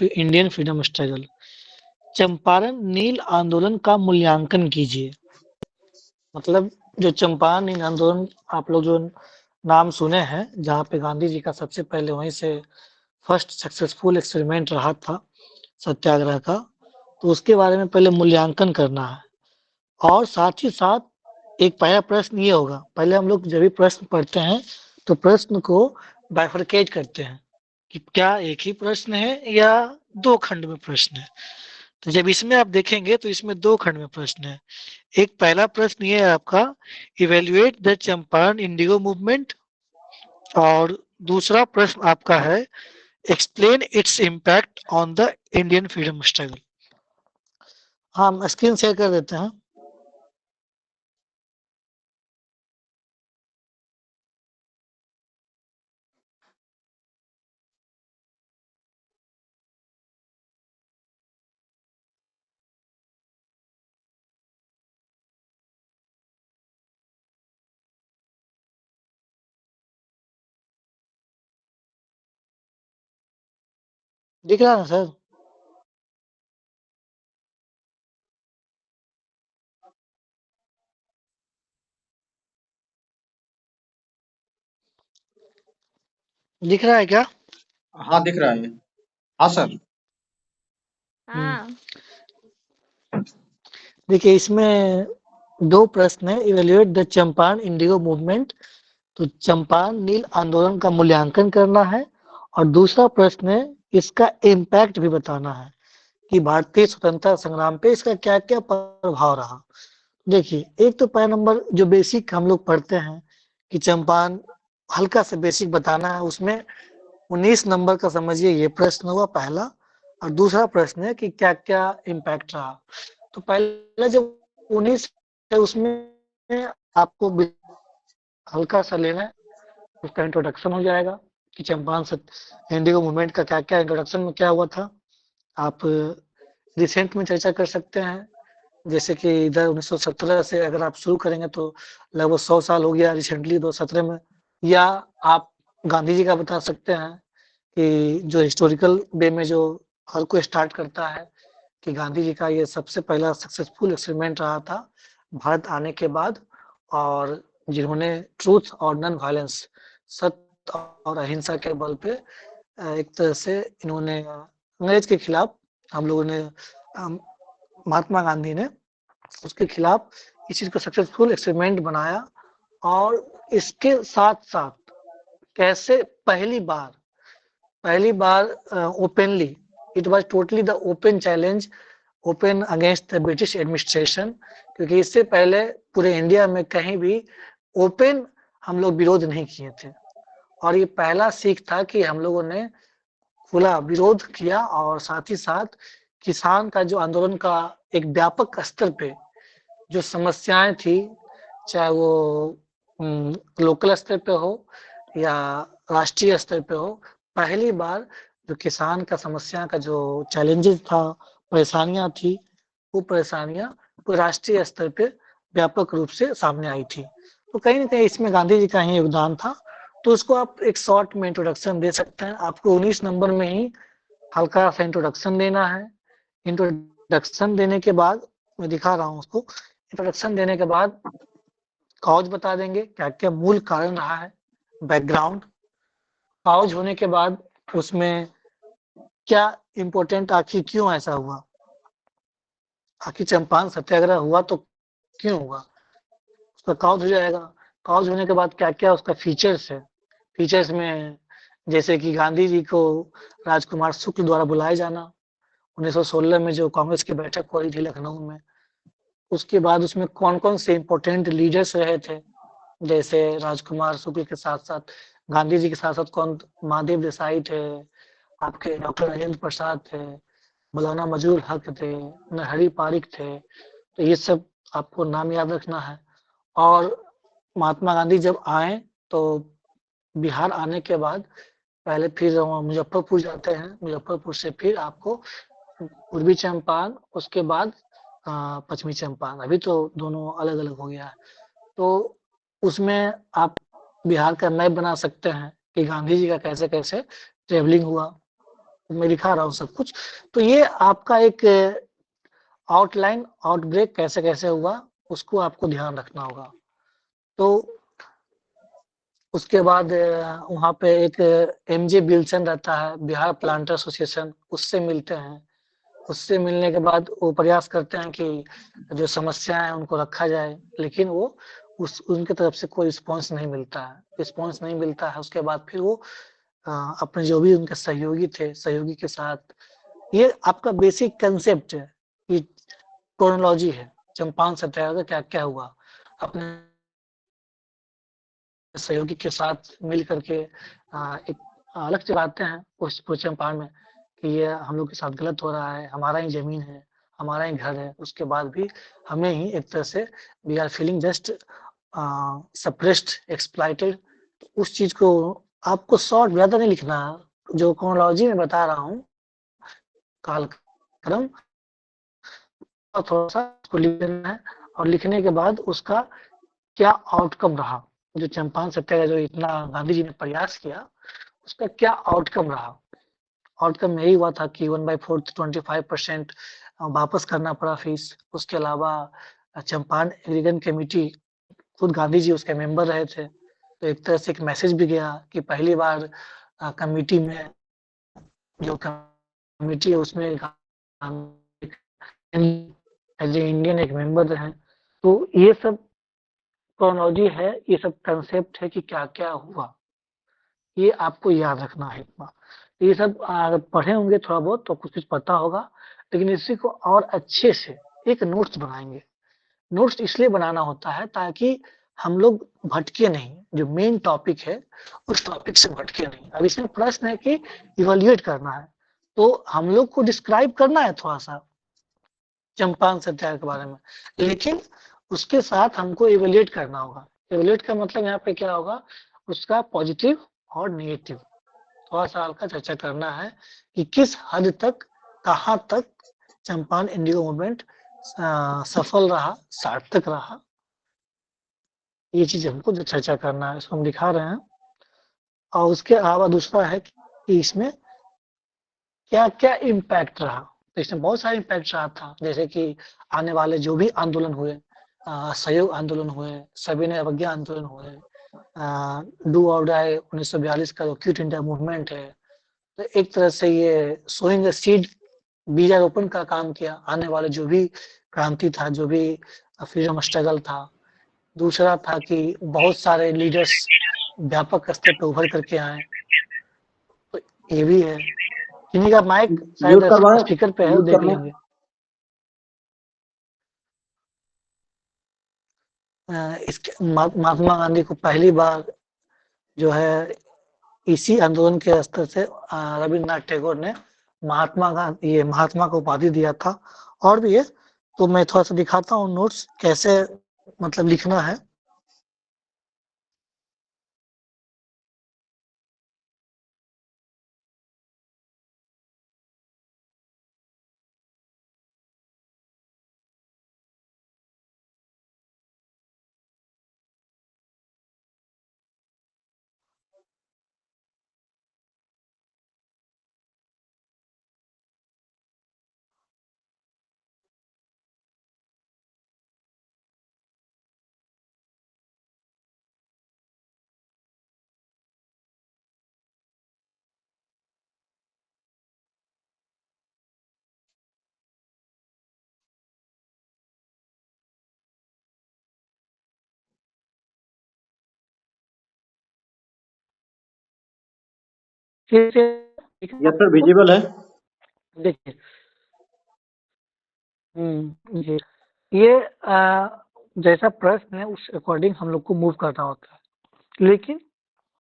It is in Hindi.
Indian freedom struggle. चंपारण नील आंदोलन का मूल्यांकन कीजिए। मतलब जो चंपारण नील आंदोलन आप लोग जो नाम सुने हैं, जहाँ पे गांधी जी का सबसे पहले वहीं से फर्स्ट सक्सेसफुल एक्सपेरिमेंट रहा था सत्याग्रह का, तो उसके बारे में पहले मूल्यांकन करना है। और साथ ही साथ एक पहला प्रश्न ये होगा, पहले हम लोग जब भी प्रश्न पढ़ते हैं तो प्रश्न को बाइफरकेट करते हैं कि क्या एक ही प्रश्न है या दो खंड में प्रश्न है। तो जब इसमें आप देखेंगे तो इसमें दो खंड में प्रश्न है। एक पहला प्रश्न ये है आपका, evaluate the Champaran Indigo movement, और दूसरा प्रश्न आपका है, explain its impact on the Indian freedom struggle. हम स्क्रीन शेयर कर देते हैं। दिख रहा है ना सर? दिख रहा है क्या? हाँ, दिख रहा है। हाँ सर। हाँ। देखिए इसमें दो प्रश्न है, evaluate the Champaran Indigo movement, तो चंपारण नील आंदोलन का मूल्यांकन करना है। और दूसरा प्रश्न है, इसका इम्पैक्ट भी बताना है कि भारतीय स्वतंत्रता संग्राम पे इसका क्या क्या प्रभाव रहा। देखिए एक तो पहला नंबर जो बेसिक हम लोग पढ़ते हैं कि चंपारण, हल्का से बेसिक बताना है, उसमें 19 नंबर का समझिए ये प्रश्न हुआ पहला। और दूसरा प्रश्न है कि क्या क्या इम्पैक्ट रहा। तो पहला जो 19 है उसमें आपको हल्का सा लेना है, उसका इंट्रोडक्शन हो जाएगा कि चंपारण इंडिगो मूवमेंट का क्या क्या इंट्रोडक्शन में क्या हुआ था। आप रिसेंट में चर्चा कर सकते हैं, जैसे कि इधर 1917 से अगर आप शुरू करेंगे तो लगभग 100 साल हो गया रिसेंटली 2017 में। या आप गांधी जी का बता सकते हैं कि जो हिस्टोरिकल वे में जो हर कोई स्टार्ट करता है कि गांधी जी का ये सबसे पहला सक्सेसफुल एक्सपेरिमेंट रहा था भारत आने के बाद, और जिन्होंने ट्रूथ और नॉन वायलेंस, सत्य और अहिंसा के बल पे एक तरह से इन्होंने अंग्रेज के खिलाफ, हम लोगों ने महात्मा गांधी ने उसके खिलाफ इस चीज को सक्सेसफुल एक्सपेरिमेंट बनाया। और इसके साथ साथ कैसे पहली बार openly, it was totally the open challenge, open against the British administration, क्योंकि इससे पहले पूरे इंडिया में कहीं भी ओपन हम लोग विरोध नहीं किए थे। और ये पहला सीख था कि हम लोगों ने खुला विरोध किया, और साथ ही साथ किसान का जो आंदोलन का एक व्यापक स्तर पे जो समस्याएं थी, चाहे वो लोकल स्तर पे हो या राष्ट्रीय स्तर पे हो, पहली बार जो किसान का समस्या का जो चैलेंजेस था, परेशानियां थी, वो परेशानियां पूरे राष्ट्रीय स्तर पे व्यापक रूप से सामने आई थी। तो कहीं ना कहीं इसमें गांधी जी का ही योगदान था। तो उसको आप एक शॉर्ट में इंट्रोडक्शन दे सकते हैं। आपको 19 नंबर में ही हल्का सा इंट्रोडक्शन देना है। इंट्रोडक्शन देने के बाद मैं दिखा रहा हूँ उसको, इंट्रोडक्शन देने के बाद कॉज बता देंगे क्या क्या मूल कारण रहा है, बैकग्राउंड। कॉज होने के बाद उसमें क्या इम्पोर्टेंट, आखिर क्यों ऐसा हुआ, आखिर चंपारण सत्याग्रह हुआ तो क्यों हुआ, उसका कॉज हो जाएगा। कॉज होने के बाद क्या क्या उसका फीचर्स है, फीचर्स में जैसे कि गांधी जी को राजकुमार शुक्ल द्वारा बुलाया जाना 1916 में जो कांग्रेस की बैठक हुई थी लखनऊ में। उसके बाद उसमें कौन कौन से इम्पोर्टेंट लीडर्स रहे थे, जैसे राजकुमार शुक्ल के साथ साथ गांधी जी के साथ साथ कौन, महादेव देसाई थे, आपके डॉक्टर राजेंद्र प्रसाद थे, मौलाना मजरूल हक थे, नरहरि पारिक थे। तो ये सब आपको नाम याद रखना है। और महात्मा गांधी जब आए तो बिहार आने के बाद पहले फिर मुजफ्फरपुर जाते हैं, मुजफ्फरपुर से फिर आपको पूर्वी चंपारण, उसके बाद पश्चिमी चंपारण, अभी तो दोनों अलग अलग हो गया है। तो उसमें आप बिहार का मैप बना सकते हैं कि गांधी जी का कैसे कैसे ट्रेवलिंग हुआ। मैं दिखा रहा हूँ सब कुछ। तो ये आपका एक आउटलाइन आउटब्रेक कैसे कैसे हुआ उसको आपको ध्यान रखना होगा। तो उसके बाद वहाँ पे एक एमजे विल्सन रहता है, बिहार प्लांटर एसोसिएशन, उससे मिलते हैं। उससे मिलने के बाद वो प्रयास करते हैं कि जो समस्या है उनको रखा जाए, लेकिन वो उनके तरफ से कोई रिस्पॉन्स नहीं मिलता है। रिस्पॉन्स नहीं मिलता है, उसके बाद फिर वो अपने जो भी उनके सहयोगी थे, सहयोगी के साथ, ये आपका बेसिक कंसेप्ट है, ये क्रोनोलॉजी है चंपारण सत्याग्रह क्या क्या हुआ। अपने सहयोगी के साथ मिल करके एक अलग चलाते हैं उस चंपारण में कि ये हम लोग के साथ गलत हो रहा है, हमारा ही जमीन है, हमारा ही घर है, उसके बाद भी हमें ही एक तरह से we are feeling just suppressed, exploited. उस चीज को आपको शॉर्ट ज्यादा नहीं लिखना है, जो क्रोनोलॉजी में बता रहा हूँ कालक्रम, और थोड़ा सा उसको लिख देना है, और लिखने के बाद उसका क्या आउटकम रहा, जो चंपारण सत्याग्रह जो इतना गांधी जी ने प्रयास किया, उसका क्या आउटकम रहा। आउटकम यही हुआ था कि 1/4 25% वापस करना पड़ा फीस। उसके अलावा चंपारण एग्रीगेशन कमेटी, खुद गांधी जी उसके मेंबर रहे थे, तो एक तरह से एक मैसेज भी गया कि पहली बार कमेटी में, जो कमेटी है उसमें एज ए इंडियन एक मेंबर रहे। तो ये सब क्रोनोलॉजी है, ये सब कंसेप्ट है कि क्या क्या हुआ, ये आपको याद रखना है इतना। ये सब अगर पढ़े होंगे थोड़ा बहुत तो कुछ कुछ पता होगा, लेकिन इसी को और अच्छे से एक नोट्स बनाएंगे। नोट्स इसलिए बनाना होता है ताकि हम लोग भटके नहीं, जो मेन टॉपिक है उस टॉपिक से भटके नहीं। अब इसमें प्रश्न है कि इवैल्यूएट करना है, तो हम लोग को डिस्क्राइब करना है थोड़ा सा चंपारण सत्याग्रह के बारे में, लेकिन उसके साथ हमको इवैल्यूएट करना होगा। इवैल्यूएट का मतलब यहाँ पे क्या होगा, उसका पॉजिटिव और नेगेटिव थोड़ा सा हल्का चर्चा करना है कि किस हद तक, कहाँ तक चंपारण इंडिगो मूवमेंट सफल रहा, सार्थक रहा। ये चीज हमको जो चर्चा करना है, इसको हम दिखा रहे हैं। और उसके अलावा दूसरा है कि इसमें क्या क्या इम्पैक्ट रहा। तो इसमें बहुत सारे इम्पैक्ट रहा था, जैसे कि आने वाले जो भी आंदोलन हुए, सहयोग आंदोलन हुए, सविनय अवज्ञा आंदोलन हुए, डू और डाई 1942 का जो क्विट इंडिया मूवमेंट है, तो एक तरह से ये सोइंग सीड, बीजारोपण का काम किया आने वाले जो भी क्रांति था, जो भी फ्रीडम स्ट्रगल था। दूसरा था कि बहुत सारे लीडर्स व्यापक स्तर पे उभर करके आए, तो ये भी है। किन्हीं का माइक म्यूट शायद करवाए, स्पीकर पे है, वो म्यूट देख कर लो। लेंगे। इसके महात्मा गांधी को पहली बार जो है इसी आंदोलन के स्तर से रविन्द्रनाथ टैगोर ने महात्मा गांधी, ये महात्मा को उपाधि दिया था। और भी है, तो मैं थोड़ा सा दिखाता हूँ नोट्स कैसे मतलब लिखना है। फिर से यस सर, विजिबल है। देखिए, जी, ये जैसा प्रश्न है उस अकॉर्डिंग हम लोग को मूव करना होता है, लेकिन